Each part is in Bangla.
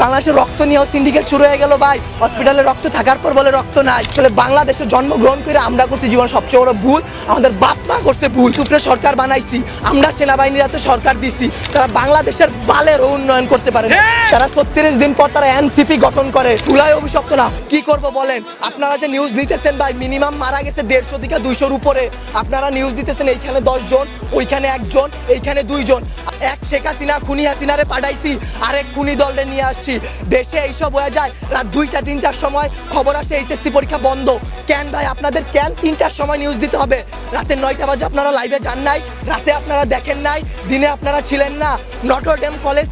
বাংলাদেশের রক্ত নিয়েও সিন্ডিকেট শুরু হয়ে গেল ভাই। হসপিটালে রক্ত থাকার পর বলে রক্ত নাই। আসলে বাংলাদেশে জন্মগ্রহণ করে আমরা করছি জীবন সবচেয়ে বড় ভুল। আমাদের বাপ মা করছে ভুল। উপরে সরকার বানাইছি, আমরা সেনাবাহিনীর হাতে সরকার দিছি, তারা বাংলাদেশের বালের উন্নয়ন করতে পারে না। তারা 36 দিন পর তারা এনসিপি গঠন করে। তুলাই অভিশপ্ত না, কি করব বলেন? আপনারা যে নিউজ দিতেছেন ভাই, মিনিমাম মারা গেছে 150 থেকে 200-র উপরে। আপনারা নিউজ দিতেছেন এইখানে 10 জন, ওইখানে 1 জন, এইখানে 2 জন। এক শেখ হাসিনা খুনি হাসিনারে পাঠাইছি, আরেক খুনি দলরে নিয়ে আসছি। দেশে এইসব হয়ে যায় রাত 2টা-3টার সময় খবর আসে এইচএসসি পরীক্ষা বন্ধ। কেন ভাই আপনাদের কেন 3টার সময় নিউজ দিতে হবে? রাতে 9টা বাজে আপনারা লাইভে যান নাই, রাতে আপনারা দেখেন নাই, দিনে আপনারা ছিলেন না। নটর ডেম কলেজ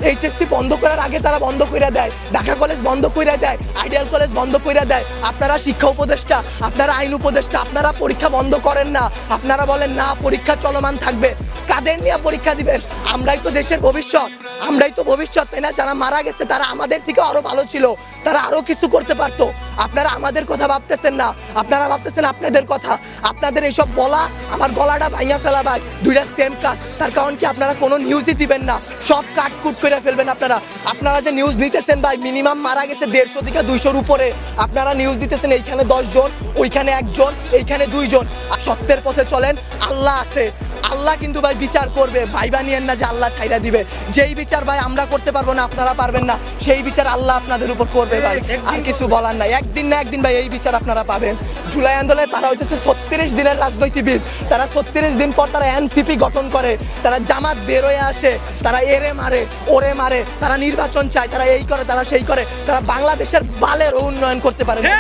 এইচএসসি বন্ধ করার আগে তারা বন্ধ করে দেয়, ঢাকা কলেজ বন্ধ করে দেয়, আইডিয়াল কলেজ বন্ধ করে দেয়। আপনারা শিক্ষা উপদেষ্টা, আপনারা আইন উপদেষ্টা, আপনারা পরীক্ষা বন্ধ করেন না। আপনারা বলেন না পরীক্ষা চলমান থাকবে। কাদের নিয়ে পরীক্ষা দিবেন? আমরাই তো দেশের ভবিষ্যৎ, আমরাই তো ভবিষ্যৎ, তাই না? যারা মারা গেছে তারা আমাদের থেকে আরো ভালো ছিল, তারা আরো কিছু করতে পারতো। আপনারা আমাদের কথা ভাবতেছেন না, আপনারা ভাবতেছেন আপনাদের কথা। আপনাদের এইসব বলা আমার গলাটা ভাঙা ফেলা ভাই, দুইটা সেম কাজ। তার কারণ কি আপনারা কোনো নিউজই দিবেন না, সব কাটকুট করে ফেলবেন আপনারা। আপনারা যে নিউজ নিতেছেন ভাই, মিনিমাম মারা গেছে 150 থেকে 200-র উপরে। আপনারা নিউজ দিতেছেন এইখানে 10 জন, ওইখানে 1 জন, এইখানে 2 জন। আর সত্যের পথে চলেন, আল্লাহ আছে। আল্লাহ কিন্তু ভাই বিচার করবে, ভাইবা নিয়েন না যে আল্লাহ ছাইরা দিবে। যেই বিচার ভাই আমরা করতে পারবো না, আপনারা পারবেন না, সেই বিচার আল্লাহ আপনাদের উপর করবে ভাই। আর কিছু বলার নাই, একদিন না একদিন ভাই এই বিচার আপনারা পাবেন। জুলাই আন্দোলনে তারা হইতেছে 36 দিনের রাজনীতিবিদ। তারা 36 দিন পর তারা এনসিপি গঠন করে, তারা জামাত বের হয়ে আসে, তারা এরে মারে, ওরে মারে, তারা নির্বাচন চায়, তারা এই করে, তারা সেই করে। তারা বাংলাদেশের বালের উন্নয়ন করতে পারে না।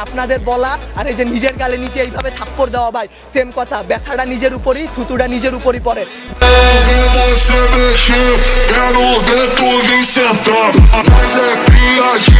আপনাদের বলা আর এই যে নিজের গালে নিচে এইভাবে থাপ্পড় দেওয়া ভাই সেম কথা। ব্যথাটা নিজের উপরই, থুতুটা নিজের উপরই পড়ে। Quero ver tu vir sentar, mas é criadinho.